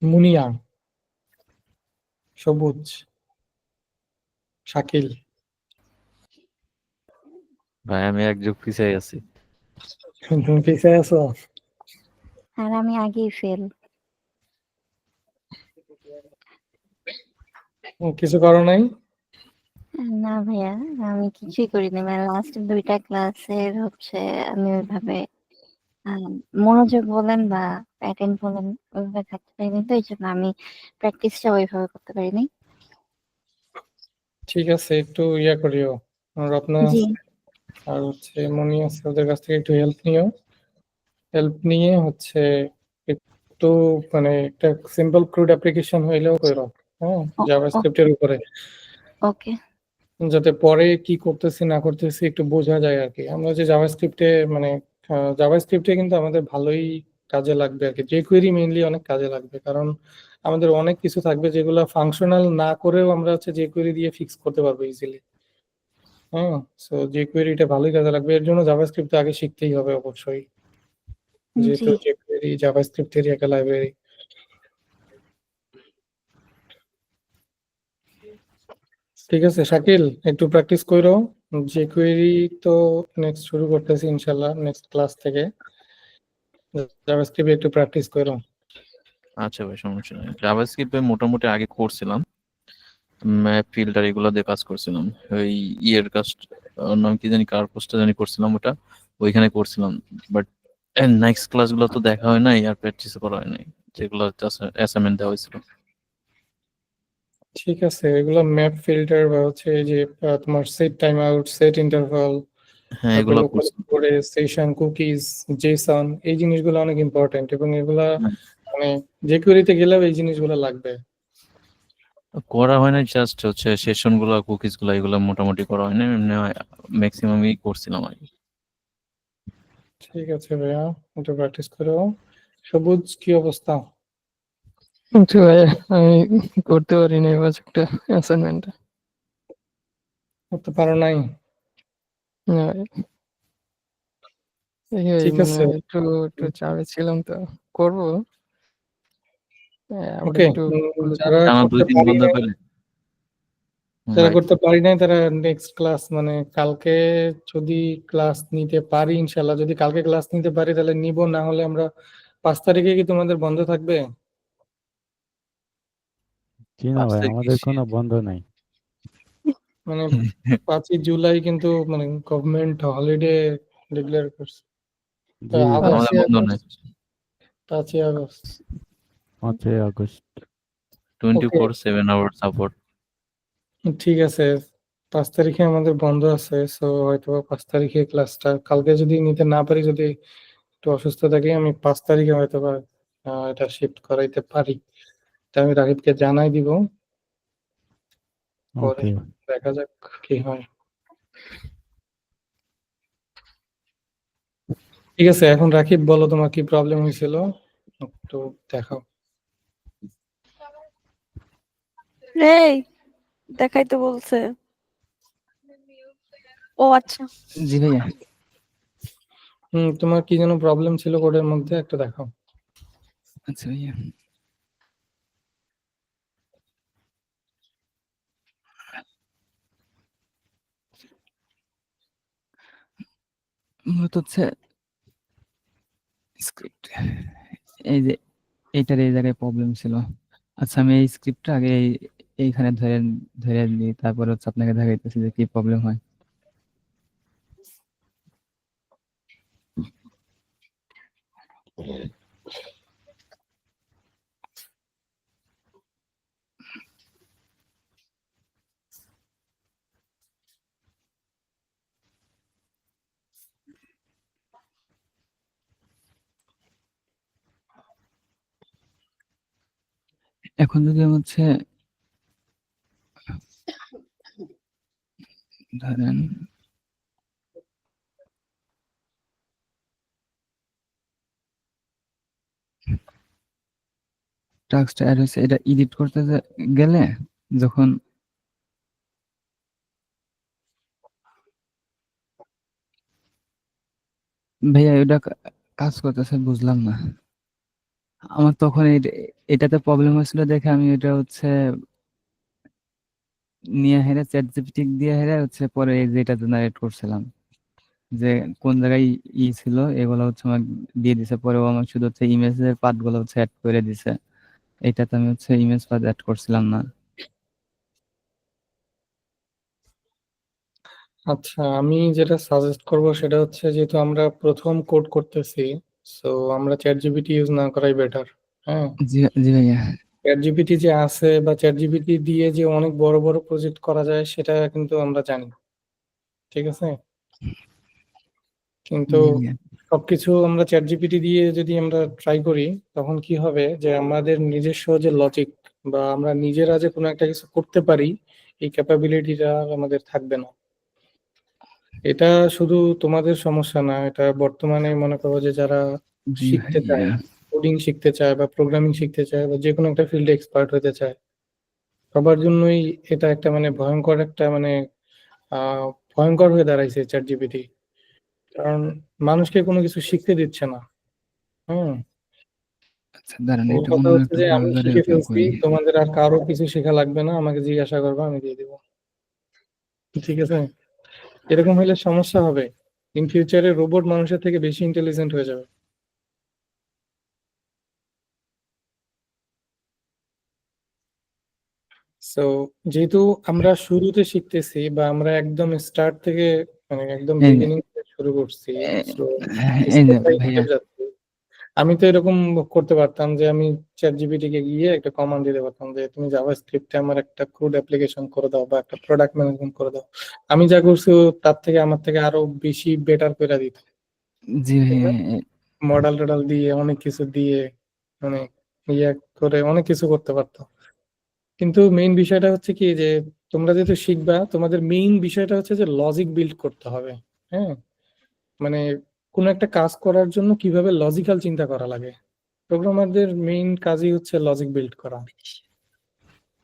মুনিয়া, সবুজ, শাকিল। ভাই আমি এক যুগ পিছিয়ে আছি। তুমি পিছিয়ে আছো? আর আমি আগেই ফেল। কিছু করো নাই? না ভাইয়া, আমি কিছুই করিনি, মানে লাস্ট 2টা ক্লাসের আমি ওইভাবে আহ, মনোযোগ বলেন বা প্যাটার্ন বলেন ওইভাবে থাকতে পারিনি, তো এই জন্য আমি প্র্যাকটিসটা ওইভাবে করতে পারিনি। ঠিক আছে, একটু ইয়া করিও, রত্না জি। আছে আর হচ্ছে মনি আছে, ওদের কাছ থেকে একটু হেল্প নিও। হেল্প নিয়ে হচ্ছে একটু মানে একটা সিম্পল ক্রুড অ্যাপ্লিকেশন হইলেও করো, হ্যাঁ, ও- ও- জাভাস্ক্রিপ্টের উপরে, ওকে। যাতে পরে কি করতেছি না করতেছি একটু বোঝা যায় আর কি। আমরা যে জাভাস্ক্রিপ্টে মানে জাভাস্ক্রিপ্টে কিন্তু আমাদের ভালোই কাজে লাগবে আর কি, jQuery মেইনলি অনেক কাজে লাগবে, কারণ আমাদের অনেক কিছু থাকবে যেগুলো ফাংশনাল না করেও আমরা হচ্ছে jQuery দিয়ে ফিক্স করতে পারবো ইজিলি। হ্যাঁ, সো jQueryটা ভালোই কাজে লাগবে, এর জন্য জাভাস্ক্রিপ্ট আগে শিখতেই হবে অবশ্যই, যেহেতু জি। jQuery জাভাস্ক্রিপ্টেরই একটা লাইব্রেরি। ঠিক আছে শাকিল, একটু প্র্যাকটিস করো jQuery, তো নেক্সট শুরু করতেছি ইনশাল্লাহ নেক্সট ক্লাস থেকে, জাভাস্ক্রিপ্ট একটু প্র্যাকটিস করো। আচ্ছা ভাই, সমস্যা নেই। জাভাস্ক্রিপ্টে মোটামুটি আগে করছিলাম, ম্যাপ ফিল্টার এগুলো দিয়ে কাজ করছিলাম। ওই ইয়ের কাজ, ওর নাম কি জানি, কার পোস্টটা জানি করছিলাম, ওটা ওইখানে করছিলাম। বাট নেক্সট ক্লাসগুলো তো দেখা হয় নাই আর প্র্যাকটিস করা হয় নাই, যেগুলো অ্যাসাইনমেন্ট দেওয়া হয়েছিল। ঠিক আছে, এগুলো ম্যাপ ফিল্টার বা হচ্ছে এই যে তোমার set time out, set interval, হ্যাঁ, তারপর এগুলো লোকাল করছি। স্টোরেজ, সেশন, কুকিজ, জেসন, এই জিনিসগুলো অনেক ইম্পর্টেন্ট এবং এগুলা হ্যাঁ, মানে যে কোয়েরিতে গেলেও এই জিনিসগুলো লাগবে। করা হয় না, জাস্ট হচ্ছে সেশন গুলো, কুকিজ গুলো, এগুলো মোটামুটি করা হয় না, এমনি ম্যাক্সিমামই করছিলাম আর কি। ঠিক আছে ভাইয়া, একটু প্র্যাকটিস করো। সবুজ, কি অবস্থা? কিন্তু ভাই আমি করতে পারি না এই প্রজেক্টটা, অ্যাসাইনমেন্টটা। করতে পারো নাই? ঠিক মানে আছে, একটু একটু চাপে ছিলাম তো, করবো। আবার ওকে। একটু যারা টানা করতে 2 দিন পারি বন্ধ নাই, পেলে যারা রাইট। করতে পারি নাই তারা নেক্সট ক্লাস মানে কালকে যদি ক্লাস নিতে পারি, ইনশাল্লাহ যদি কালকে ক্লাস নিতে পারি তাহলে নিব, না হলে আমরা 5 তারিখে কি তোমাদের বন্ধ থাকবে? জি না 5 ভাই, তারিখ আমাদের কোনো বন্ধ নাই। মানে 5ই জুলাই কিন্তু মানে গভর্নমেন্ট হলিডে ডিক্লেয়ার করছে। তো জি জি, আগস্ট, আমাদের বন্ধ নাই। 5ই আগস্ট। 5ই আগস্ট। Okay, 24/7 hour support. ঠিক আছে। 5 তারিখে আমাদের বন্ধ আছে, সো হয়তো 5 তারিখে ক্লাসটা কালকে যদি নিতে না পারি, যদি একটু অসুস্থ থাকি, আমি 5 তারিখে হয়তো বা এটা শিফট করাইতে পারি। তা আমি রাকিবকে জানাই দিব, পরে ওকে। দেখা যাক কি হয়। ঠিক আছে, এখন রাকিব বলো তোমার কি প্রবলেম হয়েছিল, একটু দেখাও। এই দেখাইতে বলছে। ও আচ্ছা, জি ভাইয়া। তোমার কি যেন প্রবলেম ছিল কোডের মধ্যে, একটু দেখাও। আচ্ছা ভাইয়া, মূলত হচ্ছে স্ক্রিপ্ট, এই যে এইটার এই জায়গায় প্রবলেম ছিল। আচ্ছা আমি এই স্ক্রিপ্টটা আগে এইখানে ধরে ধরে নিই, তারপর হচ্ছে আপনাকে দেখাইতেছি যে কি প্রবলেম হয়। এখন যদি আমি হচ্ছে ধরেন টাস্কটা অ্যাড হয়েছে, এটা এডিট করতে গেলে যখন ভাইয়া এটা কাজ করতেছে বুঝলাম না। আমার তখন এটাতে প্রবলেম হয়েছিল দেখে আমি এটা হচ্ছে নিয়ে হেরে চ্যাট জিপিটি দিয়ে হেরে হচ্ছে পরে এই যে এটা জেনারেট করছিলাম, যে কোন জায়গায় ছিল এগুলো হচ্ছে আমাকে দিয়ে দিছে, পরে ও আমাকে শুধু হচ্ছে ইমেজের পার্ট গুলো হচ্ছে অ্যাড করে দিছে। এটাতে আমি হচ্ছে ইমেজ পার্ট অ্যাড করছিলাম না। আচ্ছা, আমি যেটা সাজেস্ট করব সেটা হচ্ছে, যেহেতু আমরা প্রথম কোড করতেছি, সো আমরা চ্যাট জিপিটি ইউজ না করাই বেটার। হ্যাঁ, জি জি ভাইয়া। চ্যাট জিপিটি যে আছে বা চ্যাট জিপিটি দিয়ে যে অনেক বড় বড় প্রজেক্ট করা যায় সেটা কিন্তু আমরা জানি, ঠিক আছে? কিন্তু জি ভাইয়া। সবকিছু আমরা চ্যাট জিপিটি দিয়ে যদি আমরা ট্রাই করি, তখন কি হবে যে আমাদের নিজস্ব যে লজিক বা আমরা নিজেরা যে কোনো একটা কিছু করতে পারি, এই ক্যাপাবিলিটিটা আমাদের থাকবে না। এটা শুধু তোমাদের সমস্যা না, এটা বর্তমানে মনে করো যে যারা জি শিখতে চায়, ভাইয়া। কোডিং শিখতে চায় বা প্রোগ্রামিং শিখতে চায় বা যে কোনো একটা ফিল্ডে এক্সপার্ট হতে চায়, সবার জন্যই এটা একটা মানে ভয়ঙ্কর একটা মানে ভয়ঙ্কর হয়ে দাঁড়াইছে চ্যাট জিপিটি। কারণ মানুষকে কোনো কিছু শিখতে দিচ্ছে না। হুম। আচ্ছা দাঁড়ান, ওর এটা কথা মনে হয় হচ্ছে একটা যে আমি ব্রাউজারে শিখে ওপেন ফেলছি, করি। তোমাদের আর কারো কিছু শেখা লাগবে না, আমাকে জিজ্ঞাসা করবে, আমি দিয়ে দিব। ঠিক আছে? এরকম হলে সমস্যা হবে, ইন ফিউচারে রোবট মানুষের থেকে বেশি ইন্টেলিজেন্ট হয়ে যাবে। সো যেহেতু আমরা শুরুতে শিখতেছি বা আমরা একদম স্টার্ট থেকে মানে একদম এই বিগিনিং থেকে শুরু করছি, এ- সো এই যে স্টেপ বাই ভাইয়া, স্টেপ যাচ্ছি, আমি তো এরকম করতে পারতাম যে আমি চ্যাট জিপিটি কে গিয়ে একটা কমান্ড দিতে পারতাম যে তুমি জাভাস্ক্রিপ্টে আমার একটা ক্রুড অ্যাপ্লিকেশন করে দাও বা একটা প্রোডাক্ট ম্যানেজমেন্ট করে দাও। আমি যা করছি ও তার থেকে আমার থেকে আরো বেশি বেটার করে দিত। জি ভাইয়া, মডেল টডেল দিয়ে অনেক কিছু দিয়ে মানে ইয়ে করে অনেক কিছু করতে পারতো। কিন্তু মেইন বিষয়টা হচ্ছে কি যে তোমরা যেহেতু শিখবা তোমাদের মেইন বিষয়টা হচ্ছে যে লজিক বিল্ড করতে হবে। হ্যাঁ, মানে কোনো একটা কাজ করার জন্য কিভাবে লজিক্যাল চিন্তা করা লাগে। প্রোগ্রামারদের মেইন কাজই হচ্ছে লজিক বিল্ড করা।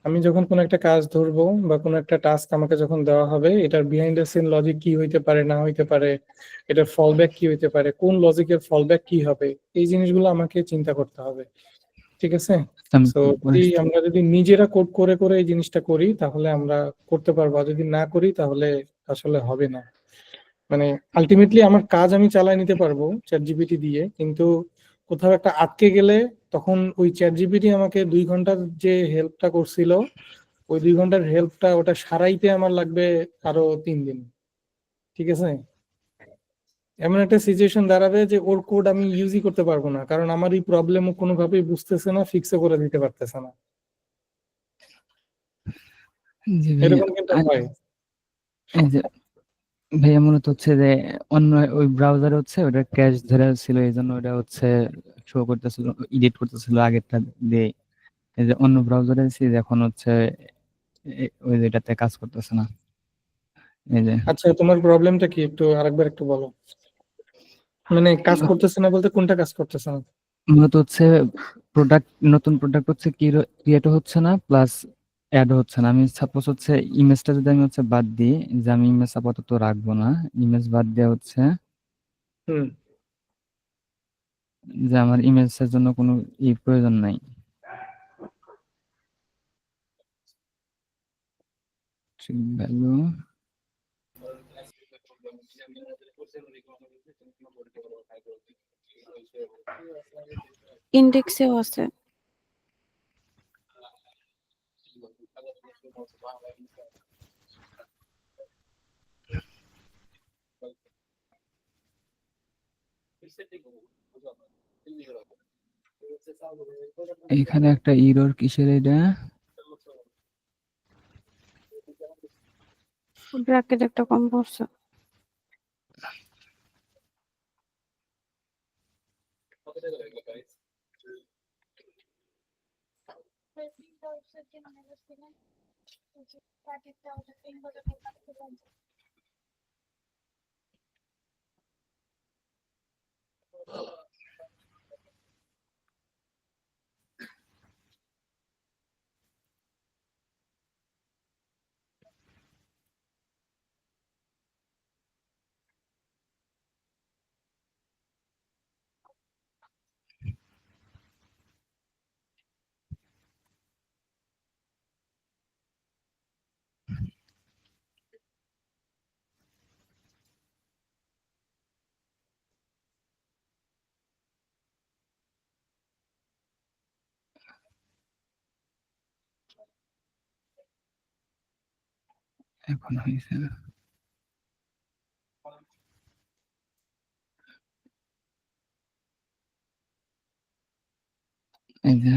আমি যখন কোনো একটা কাজ ধরবো বা কোনো একটা টাস্ক আমাকে যখন দেওয়া হবে, এটার বিহাইন্ড দ্য সিন লজিক কি হইতে পারে না হইতে পারে, এটার ফলব্যাক কি হইতে পারে, কোন লজিকের ফলব্যাক কি হবে, এই জিনিসগুলো আমাকে চিন্তা করতে হবে। ঠিক আছে। আমি তো যদি আমরা যদি নিজেরা কোড করে করে এই জিনিসটা করি তাহলে আমরা করতে পারবো, আর যদি না করি তাহলে আসলে হবে না। মানে আলটিমেটলি আমার কাজ আমি চালাই নিতে পারবো চ্যাট জিপিটি দিয়ে, কিন্তু কোথাও একটা আটকে গেলে তখন ওই চ্যাট জিপিটি আমাকে 2 ঘন্টার যে হেল্পটা করছিল, ওই 2 ঘন্টার হেল্পটা ওটা সারাইতে আমার লাগবে আরো 3 দিন। ঠিক আছে। এমন একটা সিচুয়েশন দাঁড়াবে যে ওর কোড আমি ইউজই করতে পারবো না, কারণ আমার এই প্রবলেম কোনোভাবেই বুঝতেছে না, ফিক্সও করে দিতে পারতেছে না। জি ভাইয়া, এরকম কিন্তু আর হয়। এই যে ভাইয়া মূলত হচ্ছে যে অন্য ওই ব্রাউজারে হচ্ছে ওটা ক্যাশ ধরে ছিল, এই জন্য ওটা হচ্ছে শো করতেছিল, এডিট করতেছিল আগেরটা দিয়ে। এই যে অন্য ব্রাউজারে এখন হচ্ছে ওই যেটাতে কাজ করতেছে না। এই যে আচ্ছা, তোমার প্রবলেমটা কি একটু আরেকবার একটু বলো। মানে কাজ করতেছে না বলতে কোনটা কাজ করতেছে না? মূলত হচ্ছে নতুন প্রোডাক্ট হচ্ছে ক্রিয়েট হচ্ছে না, প্লাস অ্যাড হচ্ছে না। আমি সাপোজ হচ্ছে ইমেজটা যদি আমি হচ্ছে বাদ দিই, যে আমি ইমেজ আপাতত রাখবো না, ইমেজ বাদ দেওয়া হচ্ছে হুম। যে আমার ইমেজের জন্য কোনো প্রয়োজন নাই। ভ্যালু ইন্ডেক্সেও আছে। এখানে একটা ইরর কিসের এটা? ব্র্যাকেট একটা কম পড়ছে। এখন হয়েছে এই যে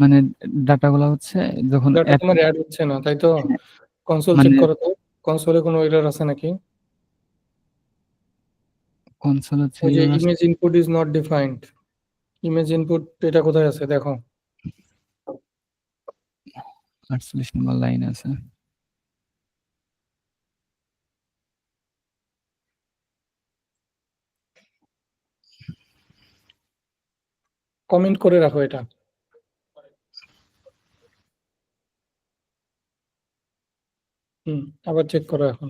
মানে ডাটাগুলো হচ্ছে যখন ডাটা তোমার অ্যাড হচ্ছে না তাই তো? কনসোল চেক মানে করো তো, কনসোলে কোনো এরর আছে নাকি? কনসোল হচ্ছে ওই যে error image input is not defined, image input এটা কোথায় আছে দেখো। 48 নম্বর লাইন আছে। কমেন্ট করে রাখো এটা। আবার চেক করো এখন।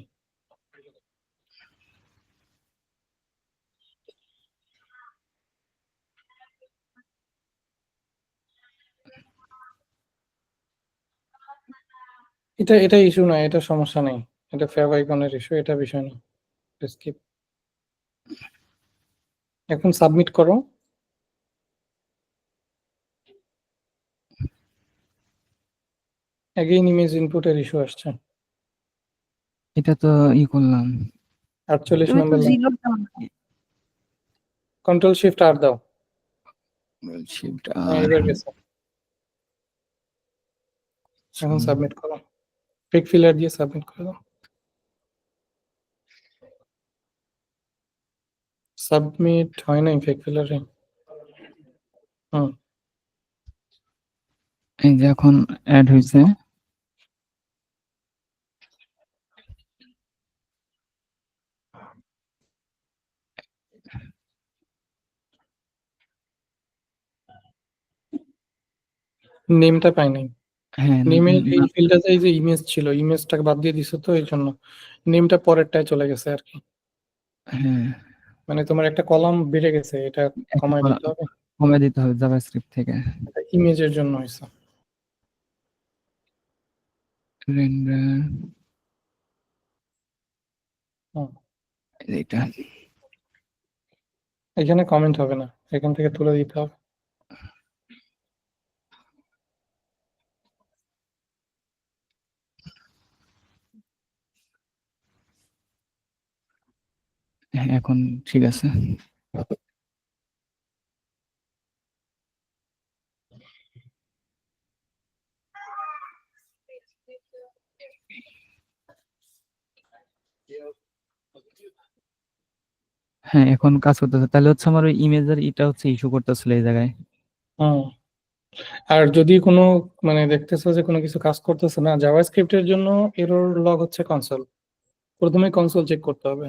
এটা এটা ইস্যু না, এটা সমস্যা নেই, এটা ফেভ আইকনের ইস্যু, এটা বিষয় না। স্কিপ। এখন সাবমিট করো। অ্যাগেইন ইমেজ ইনপুটের ইস্যু আসছে। এটা তো করলাম। 48 তুমি তো নম্বর লাইন। জিরো কন্ট্রোল শিফট আর দাও। শিফট হ্যাঁ, আর এবার গেছে। এখন সাবমিট করো, পিক ফিলার দিয়ে সাবমিট করে দাও। সাবমিট হয় নাই পিক ফিলারে। হুম, এই যে এখন অ্যাড হয়েছে। নেমটা পাই নাই। হ্যাঁ নেমে এই না, ফিল্ডটাতে এই যে ইমেজ ছিল, ইমেজটাকে বাদ দিয়ে দিছো তো এই জন্য নেমটা পরেরটায় চলে গেছে আর কি। হ্যাঁ মানে তোমার একটা কলাম বেড়ে গেছে, এটা একটা কমায় দিতে হবে। কমে দিতে হবে জাভাস্ক্রিপ্ট থেকে। এটা ইমেজের জন্য হয়েছে। রেন্ডার হুম, এটা এখানে কমেন্ট হবে না, এখান থেকে তুলে দিতে হবে। হ্যাঁ, এখন ঠিক আছে। হ্যাঁ এখন কাজ করতেছে। তাহলে হচ্ছে আমার ওই ইমেজের এটা হচ্ছে ইস্যু করতেছিল এই জায়গায়। হুম, আর যদি কোনো মানে দেখতেছো যে কোনো কিছু কাজ করতেছে না, জাভাস্ক্রিপ্টের জন্য এরর লগ হচ্ছে কনসোল। প্রথমে কনসোল চেক করতে হবে।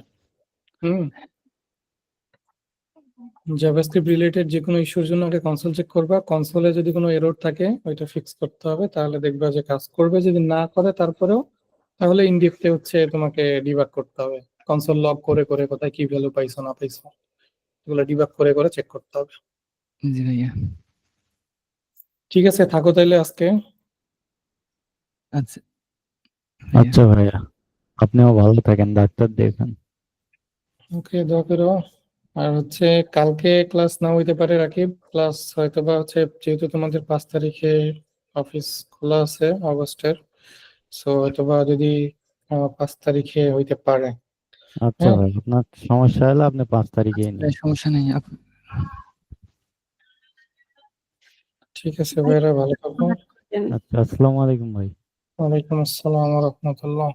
হুম, জাভাস্ক্রিপ্ট রিলেটেড যে কোনো ইস্যুর জন্য আগে কনসোল চেক করবা। কনসোলে যদি কোনো এরর থাকে ওইটা ফিক্স করতে হবে, তাহলে দেখবা যে কাজ করবে। যদি না করে তারপরেও, তাহলে ইনডিপতে হচ্ছে তোমাকে ডিবাগ করতে হবে। কনসোল লগ করে করে কোথায় কি ভ্যালু পাইছো না পাইছো এগুলো ডিবাগ করে করে চেক করতে হবে। জি ভাইয়া। ঠিক আছে, থাকো তাইলে আজকে। আচ্ছা ভাইয়া। আচ্ছা ভাইয়া, আপনিও ভালো থাকেন, ডাক্তার দেখেন। ওকে, দোয়া করো। আর হচ্ছে কালকে ক্লাস না হইতে পারে রাকিব, ক্লাস হয়তো বা হচ্ছে, যেহেতু তোমাদের 5 তারিখে অফিস খোলা আছে আগস্টের, সো হয়তো বা যদি 5 তারিখে হইতে পারে। আচ্ছা হ্যাঁ, ভাই, আপনার সমস্যা হলে আপনি 5 তারিখেই নেন। সমস্যা নেই ঠিক আছে ভাইরা, ভালো থাকো। আচ্ছা, আসসালামু আলাইকুম ভাই। ওয়ালাইকুম আসসালাম ওয়া রাহমাতুল্লাহ।